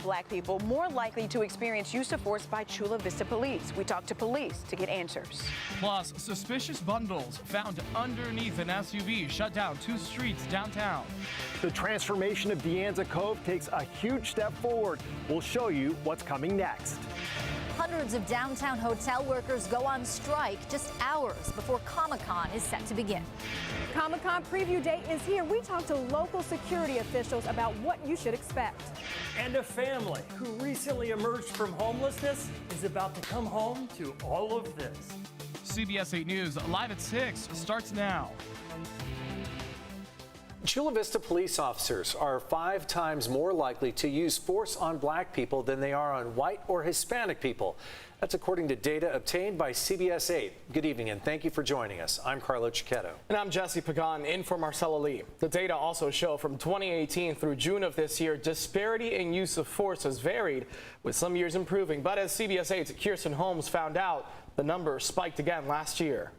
black people more likely to experience use of force by Chula Vista police? We talked to police to get answers. Plus, suspicious bundles found underneath an SUV shut down 2 streets downtown. The transformation of De Anza Cove takes a huge step forward. We'll show you what's coming next. Hundreds of downtown hotel workers go on strike just hours before Comic-Con is set to begin. Comic-Con preview day is here. We talked to local security officials about what you should expect. And a family who recently emerged from homelessness is about to come home to all of this. CBS 8 News live at 6 starts now. Chula Vista police officers are 5 times more likely to use force on black people than they are on white or Hispanic people. That's according to data obtained by CBS 8. Good evening and thank you for joining us. I'm Carlo Cicchetto. And I'm Jesse Pagan, in for Marcella Lee. The data also show from 2018 through June of this year, disparity in use of force has varied, with some years improving. But as CBS 8's Kirsten Holmes found out, the numbers spiked again last year.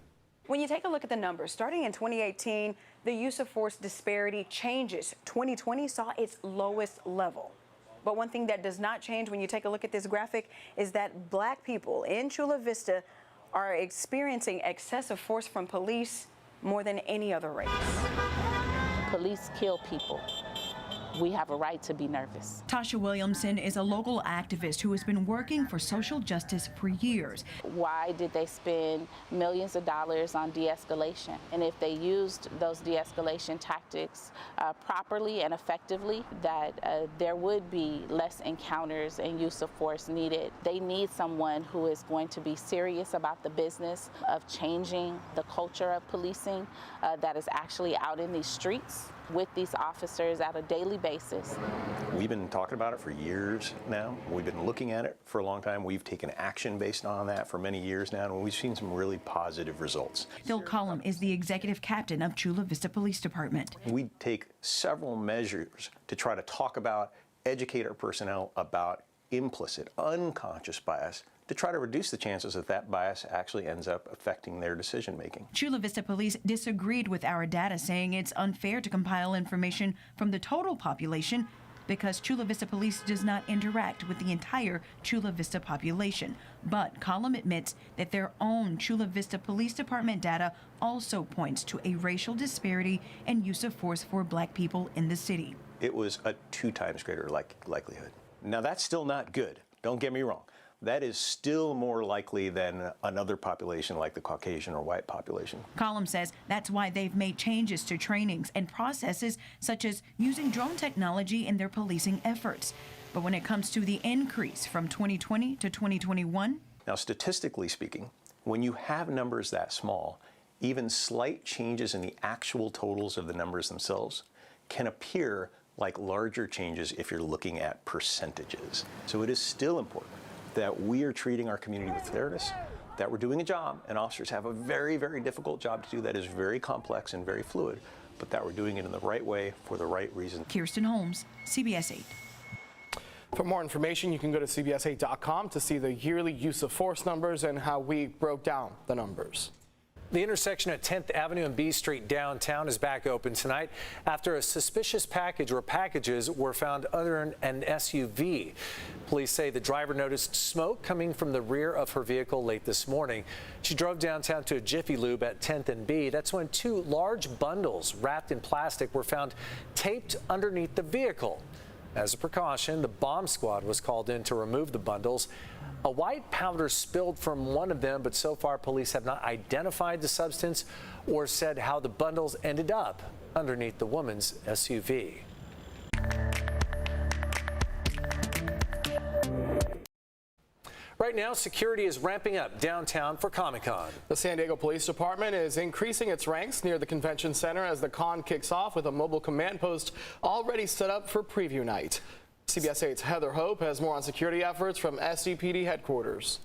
When you take a look at the numbers, starting in 2018, the use of force disparity changes. 2020 saw its lowest level. But one thing that does not change when you take a look at this graphic is that black people in Chula Vista are experiencing excessive force from police more than any other race. Police kill people. We have a right to be nervous. Tasha Williamson is a local activist who has been working for social justice for years. Why did they spend millions of dollars on de-escalation? And if they used those de-escalation tactics properly and effectively, that there would be less encounters and use of force needed. They need someone who is going to be serious about the business of changing the culture of policing that is actually out in these streets with these officers at a daily basis. We've been talking about it for years now. We've been looking at it for a long time. We've taken action based on that for many years now, and we've seen some really positive results. Phil Collum is the executive captain of Chula Vista Police Department. We take several measures to try to talk about, educate our personnel about implicit, unconscious bias, to try to reduce the chances that that bias actually ends up affecting their decision making. Chula Vista Police disagreed with our data, saying it's unfair to compile information from the total population because Chula Vista Police does not interact with the entire Chula Vista population. But Collum admits that their own Chula Vista Police Department data also points to a racial disparity and use of force for black people in the city. It was a 2 times greater likelihood. Now that's still not good, don't get me wrong. That is still more likely than another population like the Caucasian or white population. Collum says that's why they've made changes to trainings and processes, such as using drone technology in their policing efforts. But when it comes to the increase from 2020 to 2021. Now, statistically speaking, when you have numbers that small, even slight changes in the actual totals of the numbers themselves can appear like larger changes if you're looking at percentages. So it is still important that we are treating our community with fairness, that we're doing a job, and officers have a very, very difficult job to do that is very complex and very fluid, but that we're doing it in the right way for the right reason. Kirsten Holmes, CBS 8. For more information, you can go to CBS8.com to see the yearly use of force numbers and how we broke down the numbers. The intersection at 10th Avenue and B Street downtown is back open tonight after a suspicious package or packages were found under an SUV. Police say the driver noticed smoke coming from the rear of her vehicle late this morning. She drove downtown to a Jiffy Lube at 10th and B. That's when 2 large bundles wrapped in plastic were found taped underneath the vehicle. As a precaution, the bomb squad was called in to remove the bundles. A white powder spilled from one of them, but so far police have not identified the substance or said how the bundles ended up underneath the woman's SUV. Right now, security is ramping up downtown for Comic-Con. The San Diego Police Department is increasing its ranks near the convention center as the con kicks off with a mobile command post already set up for preview night. CBS 8's Heather Hope has more on security efforts from SDPD headquarters.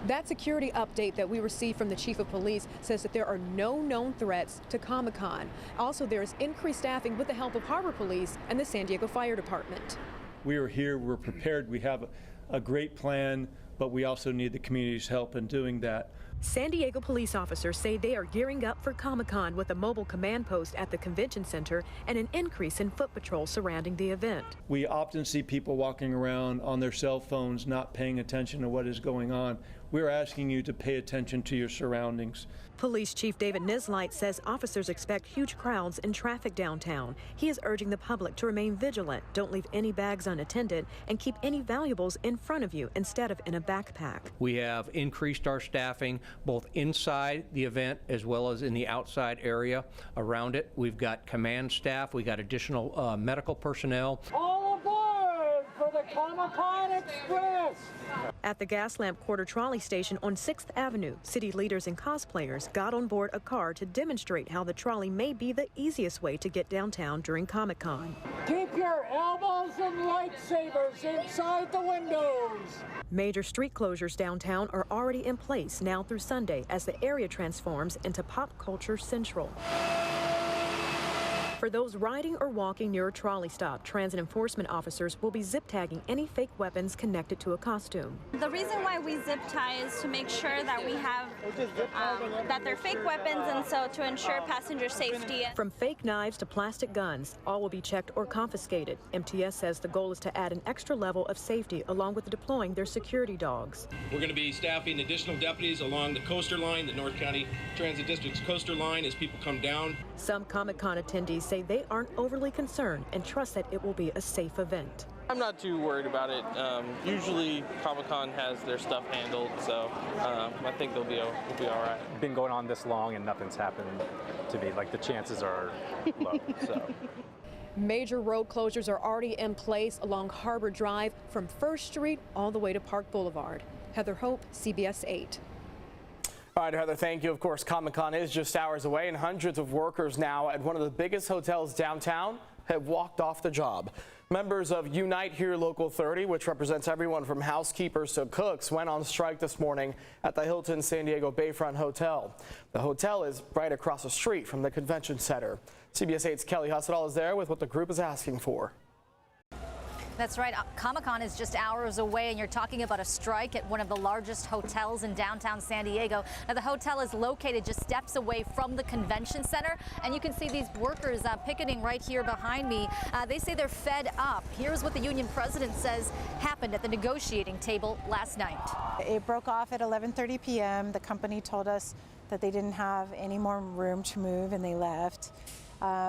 That security update that we received from the chief of police says that there are no known threats to Comic-Con. Also, there is increased staffing with the help of Harbor Police and the San Diego Fire Department. We are here, we're prepared, we have a great plan, but we also need the community's help in doing that. San Diego police officers say they are gearing up for Comic-Con with a mobile command post at the convention center and an increase in foot patrol surrounding the event. We often see people walking around on their cell phones not paying attention to what is going on. We're asking you to pay attention to your surroundings. Police Chief David Nislight says officers expect huge crowds in traffic downtown. He is urging the public to remain vigilant, don't leave any bags unattended, and keep any valuables in front of you instead of in a backpack. We have increased our staffing both inside the event as well as in the outside area around it. We've got command staff, we got additional medical personnel. All aboard for the Comic-Con Express! At the Gaslamp Quarter Trolley Station on 6th Avenue, city leaders and cosplayers got on board a car to demonstrate how the trolley may be the easiest way to get downtown during Comic-Con. Keep your elbows and lightsabers inside the windows! Major street closures downtown are already in place now through Sunday as the area transforms into pop culture central. For those riding or walking near a trolley stop, transit enforcement officers will be zip tagging any fake weapons connected to a costume. The reason why we zip tie is to make sure that we have that they're fake weapons, and so to ensure passenger safety. From fake knives to plastic guns, all will be checked or confiscated. MTS says the goal is to add an extra level of safety along with deploying their security dogs. We're going to be staffing additional deputies along the coaster line, the North County Transit District's coaster line, as people come down. Some Comic-Con attendees say they aren't overly concerned and trust that it will be a safe event. I'm not too worried about it. Usually Comic-Con has their stuff handled, so I think we'll be all right. Been going on this long and nothing's happened to me. Like, the chances are low. So. Major road closures are already in place along Harbor Drive from 1st Street all the way to Park Boulevard. Heather Hope, CBS 8. All right, Heather, thank you. Of course, Comic-Con is just hours away, and hundreds of workers now at one of the biggest hotels downtown have walked off the job. Members of Unite Here Local 30, which represents everyone from housekeepers to cooks, went on strike this morning at the Hilton San Diego Bayfront Hotel. The hotel is right across the street from the convention center. CBS 8's Kelly Hussedall is there with what the group is asking for. That's right. Comic-Con is just hours away, and you're talking about a strike at one of the largest hotels in downtown San Diego. Now, the hotel is located just steps away from the convention center, and you can see these workers picketing right here behind me. They say they're fed up. Here's what the union president says happened at the negotiating table last night. It broke off at 11:30 p.m. The company told us that they didn't have any more room to move, and they left.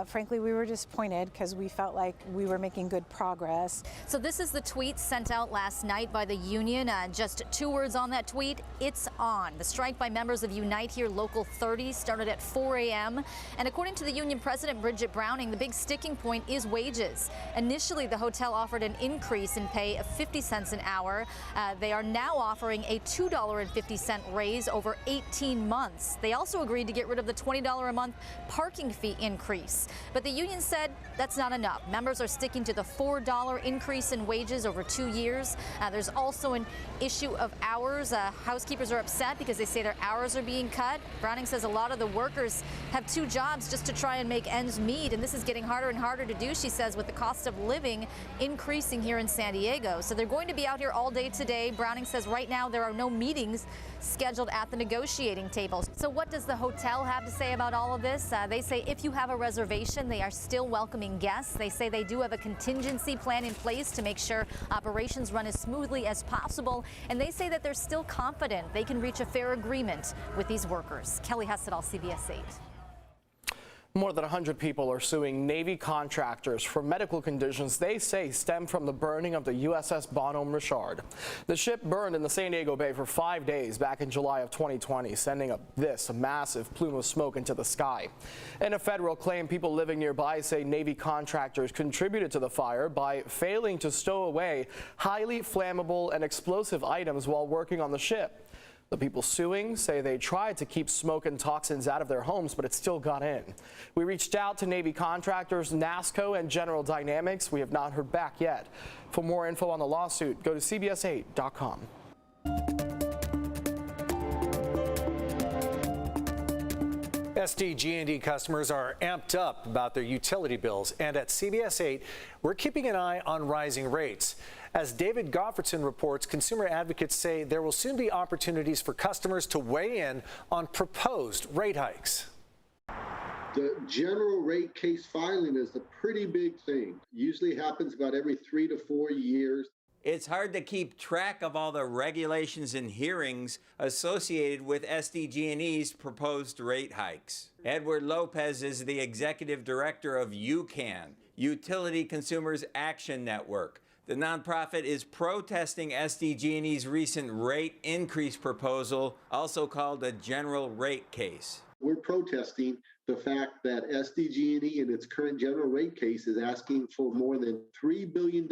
Frankly, we were disappointed because we felt like we were making good progress. So this is the tweet sent out last night by the union. Just 2 words on that tweet: it's on. The strike by members of Unite Here Local 30 started at 4 a.m. And according to the union president, Bridget Browning, the big sticking point is wages. Initially, the hotel offered an increase in pay of 50 cents an hour. They are now offering a $2.50 raise over 18 months. They also agreed to get rid of the $20 a month parking fee increase. But the union said that's not enough. Members are sticking to the $4 increase in wages over 2 years. There's also an issue of hours. Housekeepers are upset because they say their hours are being cut. Browning says a lot of the workers have 2 jobs just to try and make ends meet, and this is getting harder and harder to do, she says, with the cost of living increasing here in San Diego. So they're going to be out here all day today. Browning says right now there are no meetings scheduled at the negotiating table. So what does the hotel have to say about all of this? They say if you have a reservation, they are still welcoming guests. They say they do have a contingency plan in place to make sure operations run as smoothly as possible. And they say that they're still confident they can reach a fair agreement with these workers. Kelly Hussedall, CBS 8. More than 100 people are suing Navy contractors for medical conditions they say stem from the burning of the USS Bonhomme Richard. The ship burned in the San Diego Bay for 5 days back in July of 2020, sending up a massive plume of smoke into the sky. In a federal claim, people living nearby say Navy contractors contributed to the fire by failing to stow away highly flammable and explosive items while working on the ship. The people suing say they tried to keep smoke and toxins out of their homes, but it still got in. We reached out to Navy contractors, NASCO, and General Dynamics. We have not heard back yet. For more info on the lawsuit, go to CBS8.com. SDGE customers are amped up about their utility bills, and at CBS 8, we're keeping an eye on rising rates. As David Goffredson reports, consumer advocates say there will soon be opportunities for customers to weigh in on proposed rate hikes. The general rate case filing is a pretty big thing. Usually happens about every 3 to 4 years. It's hard to keep track of all the regulations and hearings associated with SDGE's proposed rate hikes. Edward Lopez is the executive director of UCAN, Utility Consumers Action Network. The nonprofit is protesting SDGE's recent rate increase proposal, also called a general rate case. We're protesting the fact that SDGE in its current general rate case is asking for more than $3 billion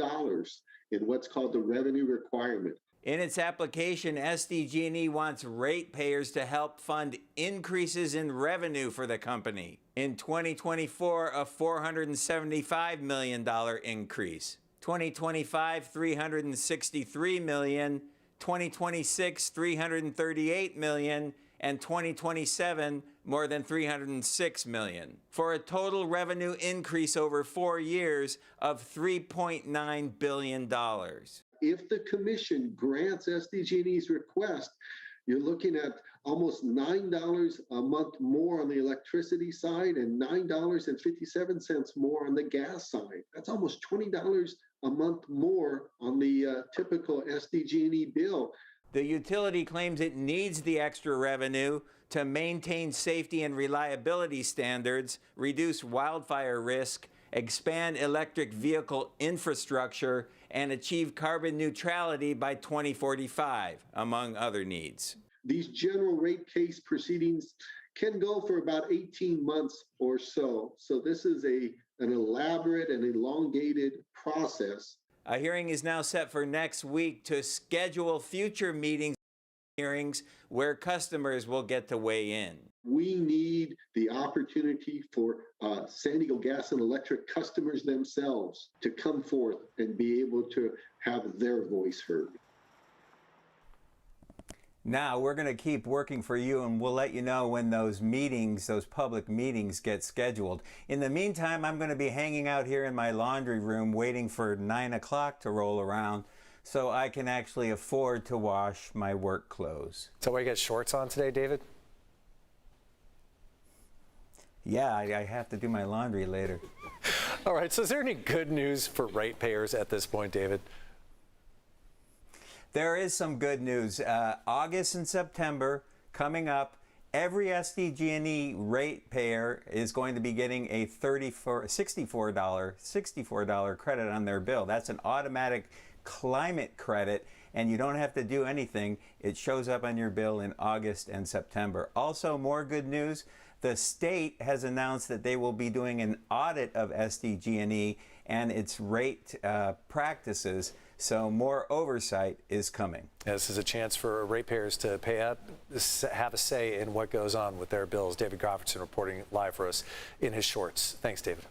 in what's called the revenue requirement. In its application, SDGE wants ratepayers to help fund increases in revenue for the company. In 2024, a $475 million increase. 2025, $363 million. 2026, $338 million. And 2027, more than $306 million, for a total revenue increase over 4 years of $3.9 billion. If the commission grants SDGE's request, you're looking at almost $9 a month more on the electricity side and $9.57 more on the gas side. That's almost $20 a month more on the typical SDGE bill. The utility claims it needs the extra revenue to maintain safety and reliability standards, reduce wildfire risk, expand electric vehicle infrastructure, and achieve carbon neutrality by 2045, among other needs. These general rate case proceedings can go for about 18 months or so. So this is an elaborate and elongated process. A hearing is now set for next week to schedule future meetings and hearings where customers will get to weigh in. We need the opportunity for San Diego Gas and Electric customers themselves to come forth and be able to have their voice heard. Now, we're going to keep working for you, and we'll let you know when those meetings, those public meetings, get scheduled. In the meantime, I'm going to be hanging out here in my laundry room waiting for 9 o'clock to roll around so I can actually afford to wash my work clothes. So I got shorts on today, David? Yeah, I have to do my laundry later. All right, so is there any good news for ratepayers at this point, David? There is some good news. August and September coming up. Every SDGE ratepayer is going to be getting a $64 credit on their bill. That's an automatic climate credit, and you don't have to do anything. It shows up on your bill in August and September. Also, more good news. The state has announced that they will be doing an audit of SDGE and its rate practices. So more oversight is coming. This is a chance for ratepayers to pay up, have a say in what goes on with their bills. David Goffredson reporting live for us in his shorts. Thanks, David.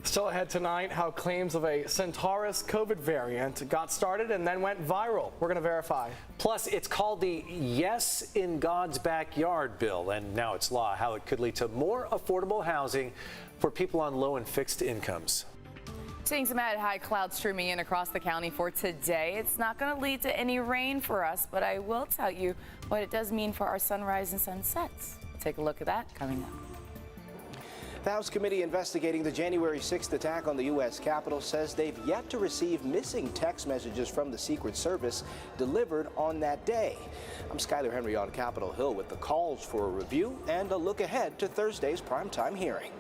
Still ahead tonight, how claims of a Centaurus COVID variant got started and then went viral. We're going to verify. Plus, it's called the Yes in God's Backyard bill, and now it's law, how it could lead to more affordable housing for people on low and fixed incomes. Seeing some high clouds streaming in across the county for today. It's not going to lead to any rain for us, but I will tell you what it does mean for our sunrise and sunsets. Take a look at that coming up. The House committee investigating the January 6th attack on the U.S. Capitol says they've yet to receive missing text messages from the Secret Service delivered on that day. I'm Skyler Henry on Capitol Hill with the calls for a review and a look ahead to Thursday's primetime hearing.